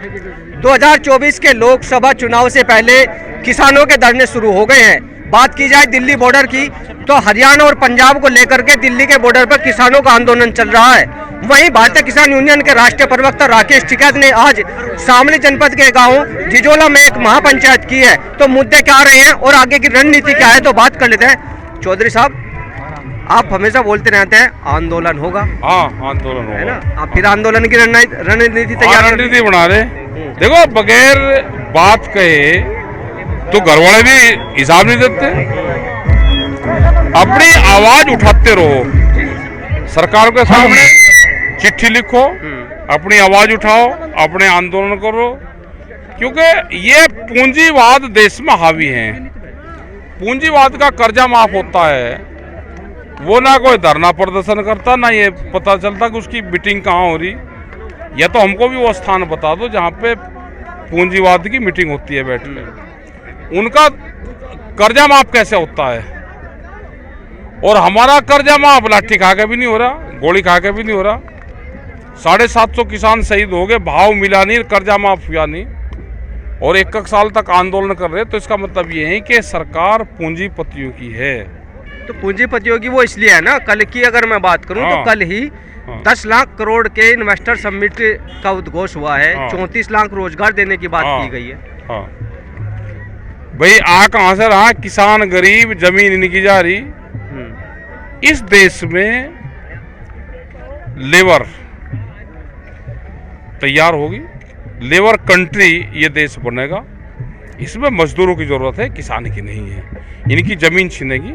2024 के लोकसभा चुनाव से पहले किसानों के धरने शुरू हो गए हैं। बात की जाए दिल्ली बॉर्डर की तो हरियाणा और पंजाब को लेकर के दिल्ली के बॉर्डर पर किसानों का आंदोलन चल रहा है। वहीं भारतीय किसान यूनियन के राष्ट्रीय प्रवक्ता राकेश टिकैत ने आज शामली जनपद के गांव जिजोला में एक महापंचायत की है। तो मुद्दे क्या रहे हैं और आगे की रणनीति क्या है, तो बात कर लेते हैं। चौधरी साहब, आप हमेशा बोलते रहते हैं आंदोलन होगा। हाँ, आंदोलन होगा, है ना। आप फिर आंदोलन की रणनीति तैयार रणनीति बना रहे। देखो, बगैर बात कहे तो घरवाले भी हिसाब नहीं देते। अपनी आवाज उठाते रहो, सरकार के सामने चिट्ठी लिखो, अपनी आवाज उठाओ, अपने आंदोलन करो, क्योंकि ये पूंजीवाद देश में हावी है। पूंजीवाद का कर्जा माफ होता है, वो ना कोई धरना प्रदर्शन करता, ना ये पता चलता कि उसकी मीटिंग कहाँ हो रही। या तो हमको भी वो स्थान बता दो जहाँ पे पूंजीवाद की मीटिंग होती है बैठ में। उनका कर्जा माफ कैसे होता है और हमारा कर्जा माफ लाठी खा के भी नहीं हो रहा, गोली खा के भी नहीं हो रहा। 750 किसान शहीद हो गए, भाव मिला नहीं, कर्जा माफ हुआ नहीं, और 1 साल तक आंदोलन कर रहे। तो इसका मतलब ये है कि सरकार पूंजीपतियों की है। तो पूंजीपतियों की वो इसलिए है ना। कल की अगर मैं बात करूं तो कल ही 10 लाख करोड़ के इन्वेस्टर समिट का उद्घोष हुआ है। 34 लाख रोजगार देने की बात की गई है। भाई आ कहां से रहा, किसान गरीब, जमीन इनकी जा रही। इस देश में लेबर तैयार होगी, लेबर कंट्री ये देश बनेगा। इसमें मजदूरों की जरूरत है, किसान की नहीं है। इनकी जमीन छीनेगी,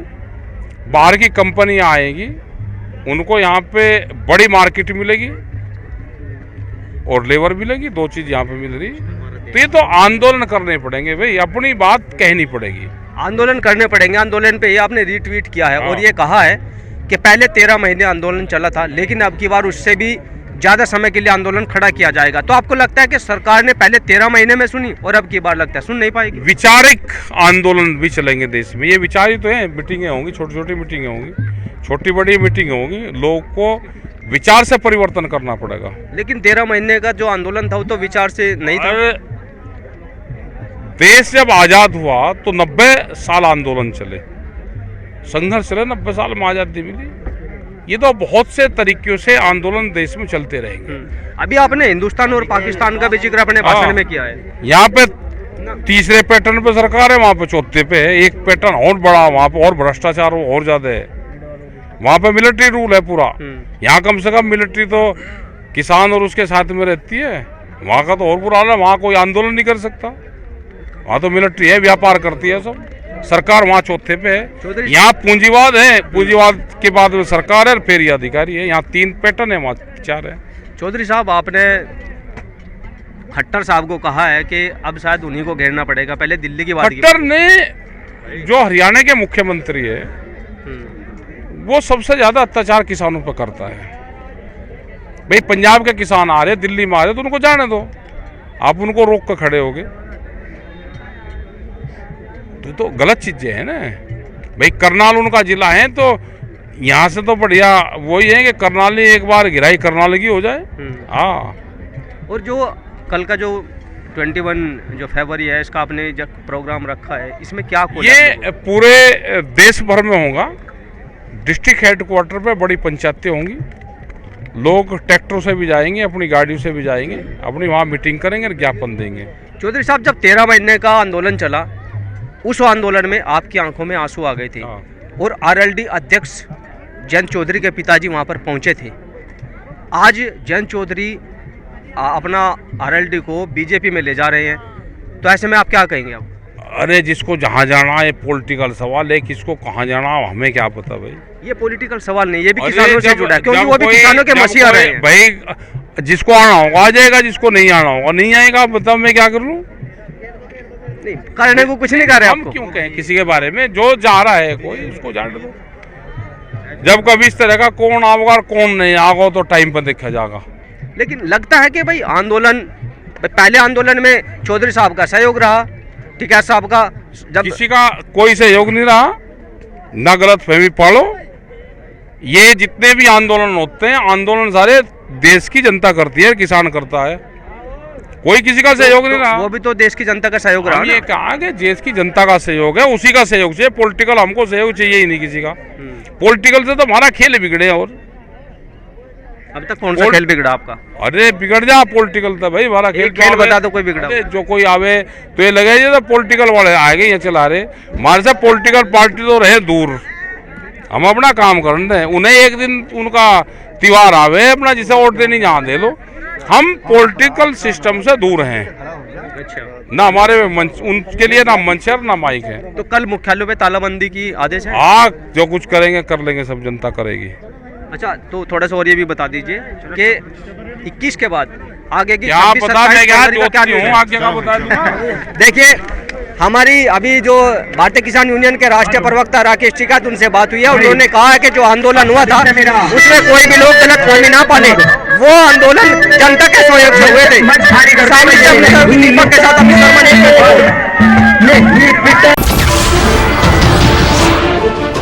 बाहर की कंपनियां आएगी, उनको यहाँ पे बड़ी मार्केट मिलेगी और लेबर मिलेगी, 2 चीज यहाँ पे मिल रही। तो ये तो आंदोलन करने पड़ेंगे भाई, अपनी बात कहनी पड़ेगी, आंदोलन करने पड़ेंगे। आंदोलन पे ये आपने रीट्वीट किया है और ये कहा है कि पहले 13 महीने आंदोलन चला था, लेकिन अब की बार उससे भी ज्यादा समय के लिए आंदोलन खड़ा किया जाएगा। तो आपको लगता है कि सरकार ने पहले 13 महीने में सुनी और अब की बार लगता है सुन नहीं पाएगी? विचारिक आंदोलन भी चलेंगे देश में। ये विचार ही तो है, मीटिंगें होंगी, छोटी छोटी मीटिंगें होंगी, छोटी बड़ी मीटिंगें होंगी। लोगों को विचार से परिवर्तन करना पड़ेगा। लेकिन 13 महीने का जो आंदोलन था वो तो विचार से नहीं था। देश जब आजाद हुआ तो 90 साल आंदोलन चले, संघर्ष चले, 90 साल में आजादी मिली। ये तो बहुत से तरीकों से आंदोलन देश में चलते रहेंगे। अभी आपने हिंदुस्तान और पाकिस्तान का भी जिक्र अपने भाषण में किया है। यहाँ पे तीसरे पैटर्न पे सरकार है, वहाँ पे चौथे पे है। एक पैटर्न और बड़ा, वहाँ पे और भ्रष्टाचार और ज्यादा है। वहाँ पे मिलिट्री रूल है पूरा। यहाँ कम से कम मिलिट्री तो किसान और उसके साथ में रहती है। वहाँ का तो और बुरा हाल है, वहाँ कोई आंदोलन नहीं कर सकता। वहाँ तो मिलिट्री है, व्यापार करती है सब। सरकार वहाँ चौथे पे है। यहाँ पूंजीवाद है, पूंजीवाद के बाद में सरकार है, फिर ये अधिकारी है। यहाँ 3 पैटर्न है, वहाँ 4 है। चौधरी साहब, आपने खट्टर साहब को कहा है कि अब शायद उन्हीं को घेरना पड़ेगा। पहले दिल्ली की बात। खट्टर ने, जो हरियाणा के मुख्यमंत्री है, वो सबसे ज्यादा अत्याचार किसानों पर करता है। भाई पंजाब के किसान आ रहे, दिल्ली में आ रहे, तो उनको जाने दो। आप उनको रोक कर खड़े होगे तो गलत चीजें हैं ना भाई। करनाल उनका जिला है, तो यहाँ से तो बढ़िया वही है कि करनाली एक बार घिराई करनाल की हो जाए। हाँ। और जो कल का जो 21 जो फरवरी है, इसका आपने जब प्रोग्राम रखा है, इसमें क्या ये पूरे देश भर में होगा। डिस्ट्रिक्ट हेडक्वार्टर पे बड़ी पंचायतें होंगी, लोग ट्रैक्टरों से भी जाएंगे, अपनी गाड़ियों से भी जाएंगे, अपनी वहाँ मीटिंग करेंगे और ज्ञापन देंगे। चौधरी साहब, जब 13 महीने का आंदोलन चला, उस आंदोलन में आपकी आंखों में आंसू आ गए थे और आरएलडी अध्यक्ष जयंत चौधरी के पिताजी वहां पर पहुंचे थे। आज जयंत चौधरी अपना आरएलडी को बीजेपी में ले जा रहे हैं, तो ऐसे में आप क्या कहेंगे? आप अरे, जिसको जहां जाना है पॉलिटिकल सवाल है, किसको कहां जाना हमें क्या पता भाई। ये पॉलिटिकल सवाल नहीं, ये भी किसानों से जुड़ा है, क्योंकि वो भी किसानों के मसीहा रहे हैं। भाई जिसको आना होगा आ जाएगा, जिसको नहीं आना होगा नहीं आएगा। बताओ मैं क्या कर लूं? करने को कुछ नहीं कर रहे। हम क्यों कहें किसी के बारे में? जो जा रहा है कोई, उसको जाने दो। जब कभी इस तरह का कौन आएगा और कौन नहीं आएगा तो टाइम पर देखा जाएगा। लेकिन लगता है कि भाई आंदोलन, पहले आंदोलन में चौधरी साहब का सहयोग रहा, टिकैत साहब का जब किसी का कोई सहयोग नहीं रहा, ना गलत फहमी पालो। ये जितने भी आंदोलन होते हैं, आंदोलन सारे देश की जनता करती है, किसान करता है। कोई किसी का सहयोग नहीं रहा। वो भी तो देश की जनता का सहयोग रहा हम ना। ये कहा कि देश की जनता का सहयोग है, उसी का सहयोग चाहिए। पॉलिटिकल हमको सहयोग चाहिए ही नहीं किसी का। पॉलिटिकल से तो हमारा खेल बिगड़े। और अब तक कौन सा खेल बिगड़ा आपका? अरे बिगड़ जा पॉलिटिकल तो भाई हमारा खेल। खेल बता दो कोई बिगड़ा। अरे जो कोई आवे तो ये लगे ये तो पॉलिटिकल वाले आएंगे ये चला रहे। हमारे से पॉलिटिकल पार्टी तो रहे दूर, हम अपना काम कर रहे हैं। उन्हें एक दिन उनका त्योहार आवे अपना जिसे वोट देने जहाँ दे लो। हम पॉलिटिकल सिस्टम से दूर हैं। अच्छा, ना हमारे मंच, उनके लिए ना मंच है ना माइक है। तो कल मुख्यालयों पे तालाबंदी की आदेश है? हाँ, जो कुछ करेंगे कर लेंगे, सब जनता करेगी। अच्छा, तो थोड़ा सा और ये भी बता दीजिए कि 21 के बाद आगे की क्या 26 बता 27 देगा जनवरी का क्या न्यूज़ है? आगे का बता दूंगा। देखिए, हमारी अभी जो भारतीय किसान यूनियन के राष्ट्रीय प्रवक्ता राकेश टिकैत, उनसे बात हुई है। उन्होंने कहा है कि जो आंदोलन हुआ था उसमें कोई भी लोग गलत फहमी ना पाले। वो आंदोलन जनता के सहयोग से हुए थे। दीपक के साथ अमित शर्मा।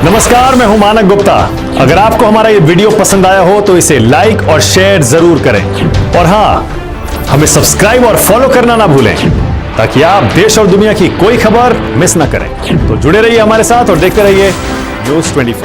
नमस्कार, मैं हूं मानक गुप्ता। अगर आपको हमारा ये वीडियो पसंद आया हो तो इसे लाइक और शेयर जरूर करें। और हाँ, हमें सब्सक्राइब और फॉलो करना ना भूलें ताकि आप देश और दुनिया की कोई खबर मिस ना करें। तो जुड़े रहिए हमारे साथ और देखते रहिए न्यूज़ 24।